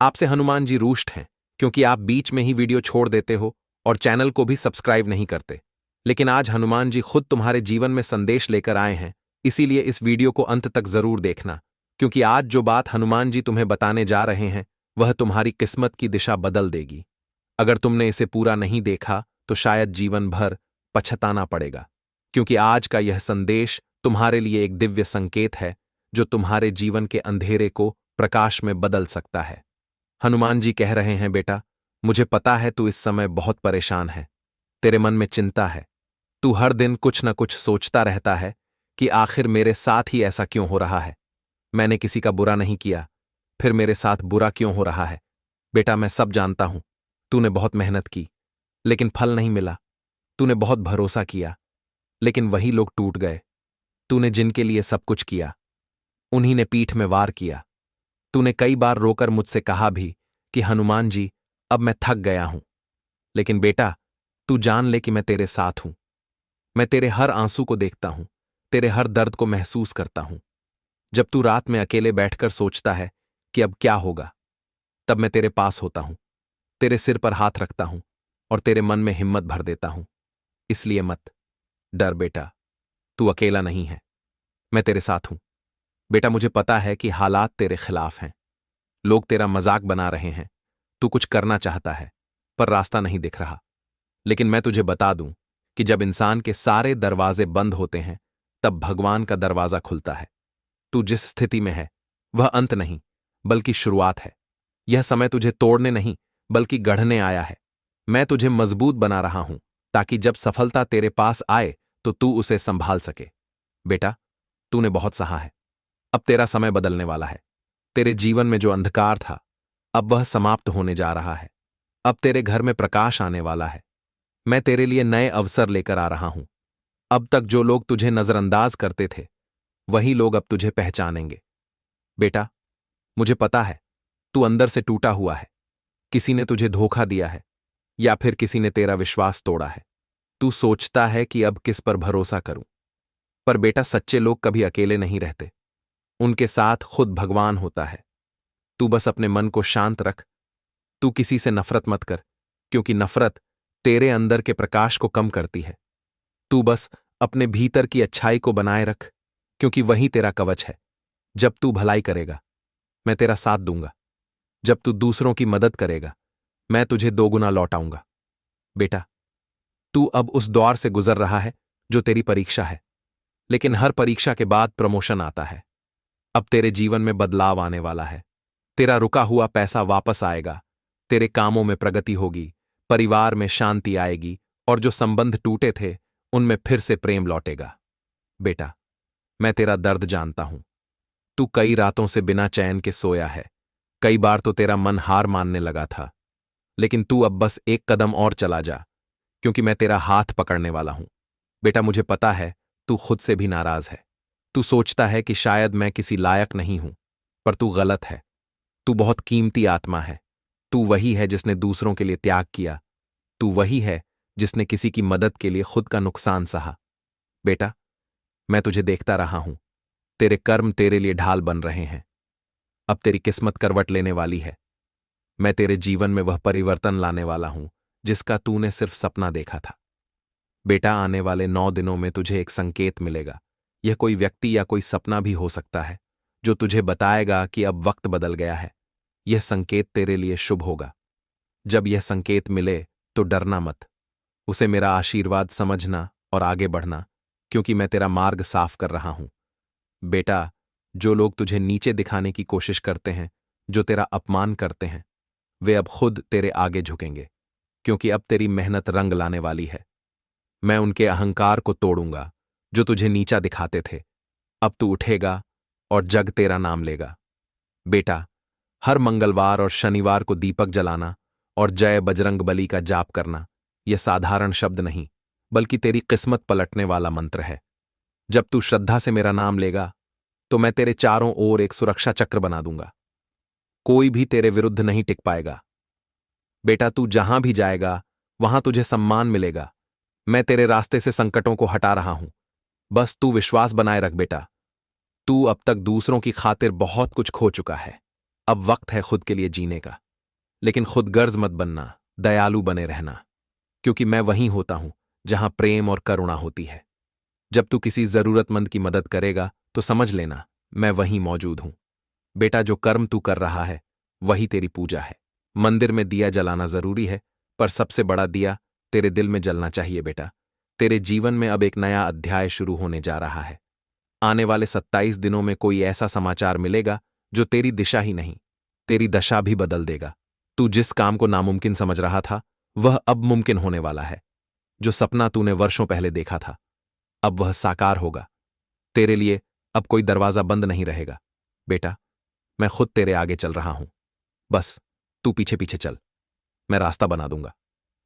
आपसे हनुमान जी रूष्ट हैं क्योंकि आप बीच में ही वीडियो छोड़ देते हो और चैनल को भी सब्सक्राइब नहीं करते। लेकिन आज हनुमान जी खुद तुम्हारे जीवन में संदेश लेकर आए हैं, इसीलिए इस वीडियो को अंत तक जरूर देखना, क्योंकि आज जो बात हनुमान जी तुम्हें बताने जा रहे हैं वह तुम्हारी किस्मत की दिशा बदल देगी। अगर तुमने इसे पूरा नहीं देखा तो शायद जीवन भर पछताना पड़ेगा, क्योंकि आज का यह संदेश तुम्हारे लिए एक दिव्य संकेत है जो तुम्हारे जीवन के अंधेरे को प्रकाश में बदल सकता है। हनुमान जी कह रहे हैं, बेटा, मुझे पता है तू इस समय बहुत परेशान है, तेरे मन में चिंता है, तू हर दिन कुछ न कुछ सोचता रहता है कि आखिर मेरे साथ ही ऐसा क्यों हो रहा है। मैंने किसी का बुरा नहीं किया, फिर मेरे साथ बुरा क्यों हो रहा है। बेटा, मैं सब जानता हूं, तूने बहुत मेहनत की लेकिन फल नहीं मिला। तूने बहुत भरोसा किया लेकिन वही लोग टूट गए। तूने जिनके लिए सब कुछ किया उन्हीं ने पीठ में वार किया। तूने कई बार रोकर मुझसे कहा भी कि हनुमान जी, अब मैं थक गया हूं। लेकिन बेटा, तू जान ले कि मैं तेरे साथ हूं। मैं तेरे हर आंसू को देखता हूं, तेरे हर दर्द को महसूस करता हूं। जब तू रात में अकेले बैठकर सोचता है कि अब क्या होगा, तब मैं तेरे पास होता हूं, तेरे सिर पर हाथ रखता हूं और तेरे मन में हिम्मत भर देता हूं। इसलिए मत डर बेटा, तू अकेला नहीं है, मैं तेरे साथ हूं। बेटा, मुझे पता है कि हालात तेरे खिलाफ हैं, लोग तेरा मजाक बना रहे हैं, तू कुछ करना चाहता है पर रास्ता नहीं दिख रहा। लेकिन मैं तुझे बता दूं कि जब इंसान के सारे दरवाजे बंद होते हैं तब भगवान का दरवाजा खुलता है। तू जिस स्थिति में है वह अंत नहीं बल्कि शुरुआत है। यह समय तुझे तोड़ने नहीं बल्कि गढ़ने आया है। मैं तुझे मजबूत बना रहा हूं ताकि जब सफलता तेरे पास आए तो तू उसे संभाल सके। बेटा, तूने बहुत सहा है, अब तेरा समय बदलने वाला है। तेरे जीवन में जो अंधकार था अब वह समाप्त होने जा रहा है। अब तेरे घर में प्रकाश आने वाला है। मैं तेरे लिए नए अवसर लेकर आ रहा हूं। अब तक जो लोग तुझे नजरअंदाज करते थे वही लोग अब तुझे पहचानेंगे। बेटा, मुझे पता है तू अंदर से टूटा हुआ है। किसी ने तुझे धोखा दिया है या फिर किसी ने तेरा विश्वास तोड़ा है। तू सोचता है कि अब किस पर भरोसा करूं। पर बेटा, सच्चे लोग कभी अकेले नहीं रहते, उनके साथ खुद भगवान होता है। तू बस अपने मन को शांत रख। तू किसी से नफरत मत कर, क्योंकि नफरत तेरे अंदर के प्रकाश को कम करती है। तू बस अपने भीतर की अच्छाई को बनाए रख, क्योंकि वही तेरा कवच है। जब तू भलाई करेगा मैं तेरा साथ दूंगा। जब तू दूसरों की मदद करेगा मैं तुझे दोगुना लौटाऊंगा। बेटा, तू अब उस दौर से गुजर रहा है जो तेरी परीक्षा है, लेकिन हर परीक्षा के बाद प्रमोशन आता है। अब तेरे जीवन में बदलाव आने वाला है। तेरा रुका हुआ पैसा वापस आएगा, तेरे कामों में प्रगति होगी, परिवार में शांति आएगी और जो संबंध टूटे थे उनमें फिर से प्रेम लौटेगा। बेटा, मैं तेरा दर्द जानता हूं। तू कई रातों से बिना चैन के सोया है, कई बार तो तेरा मन हार मानने लगा था। लेकिन तू अब बस एक कदम और चला जा, क्योंकि मैं तेरा हाथ पकड़ने वाला हूं। बेटा, मुझे पता है तू खुद से भी नाराज है। तू सोचता है कि शायद मैं किसी लायक नहीं हूं, पर तू गलत है। तू बहुत कीमती आत्मा है। तू वही है जिसने दूसरों के लिए त्याग किया। तू वही है जिसने किसी की मदद के लिए खुद का नुकसान सहा। बेटा, मैं तुझे देखता रहा हूं, तेरे कर्म तेरे लिए ढाल बन रहे हैं। अब तेरी किस्मत करवट लेने वाली है। मैं तेरे जीवन में वह परिवर्तन लाने वाला हूं जिसका तूने सिर्फ सपना देखा था। बेटा, आने वाले 9 दिनों में तुझे एक संकेत मिलेगा। यह कोई व्यक्ति या कोई सपना भी हो सकता है जो तुझे बताएगा कि अब वक्त बदल गया है। यह संकेत तेरे लिए शुभ होगा। जब यह संकेत मिले तो डरना मत, उसे मेरा आशीर्वाद समझना और आगे बढ़ना, क्योंकि मैं तेरा मार्ग साफ कर रहा हूं। बेटा, जो लोग तुझे नीचे दिखाने की कोशिश करते हैं, जो तेरा अपमान करते हैं, वे अब खुद तेरे आगे झुकेंगे, क्योंकि अब तेरी मेहनत रंग लाने वाली है। मैं उनके अहंकार को तोड़ूंगा जो तुझे नीचा दिखाते थे। अब तू उठेगा और जग तेरा नाम लेगा। बेटा, हर मंगलवार और शनिवार को दीपक जलाना और जय बजरंगबली का जाप करना यह साधारण शब्द नहीं बल्कि तेरी किस्मत पलटने वाला मंत्र है। जब तू श्रद्धा से मेरा नाम लेगा तो मैं तेरे चारों ओर एक सुरक्षा चक्र बना दूंगा। कोई भी तेरे विरुद्ध नहीं टिक पाएगा। बेटा, तू जहां भी जाएगा वहां तुझे सम्मान मिलेगा। मैं तेरे रास्ते से संकटों को हटा रहा हूं। बस तू विश्वास बनाए रख बेटा। तू अब तक दूसरों की खातिर बहुत कुछ खो चुका है, अब वक्त है खुद के लिए जीने का। लेकिन खुद गर्ज मत बनना, दयालु बने रहना, क्योंकि मैं वहीं होता हूं जहां प्रेम और करुणा होती है। जब तू किसी जरूरतमंद की मदद करेगा तो समझ लेना मैं वहीं मौजूद हूं। बेटा, जो कर्म तू कर रहा है वही तेरी पूजा है। मंदिर में दिया जलाना जरूरी है, पर सबसे बड़ा दिया तेरे दिल में जलना चाहिए बेटा। तेरे जीवन में अब एक नया अध्याय शुरू होने जा रहा है। आने वाले 27 दिनों में कोई ऐसा समाचार मिलेगा जो तेरी दिशा ही नहीं, तेरी दशा भी बदल देगा। तू जिस काम को नामुमकिन समझ रहा था वह अब मुमकिन होने वाला है। जो सपना तूने वर्षों पहले देखा था अब वह साकार होगा। तेरे लिए अब कोई दरवाजा बंद नहीं रहेगा। बेटा, मैं खुद तेरे आगे चल रहा हूं, बस तू पीछे पीछे चल, मैं रास्ता बना दूंगा।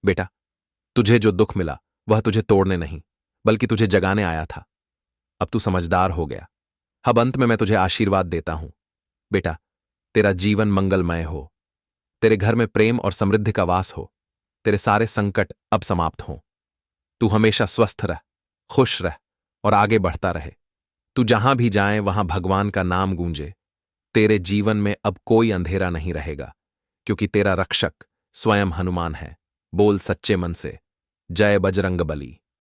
बेटा, तुझे जो दुख मिला वह तुझे तोड़ने नहीं बल्कि तुझे जगाने आया था। अब तू समझदार हो गया। अब अंत में मैं तुझे आशीर्वाद देता हूं। बेटा, तेरा जीवन मंगलमय हो, तेरे घर में प्रेम और समृद्धि का वास हो, तेरे सारे संकट अब समाप्त हों। तू हमेशा स्वस्थ रह, खुश रह और आगे बढ़ता रहे। तू जहां भी जाए वहां भगवान का नाम गूंजे। तेरे जीवन में अब कोई अंधेरा नहीं रहेगा, क्योंकि तेरा रक्षक स्वयं हनुमान है। बोल सच्चे मन से, जय बजरंग बली।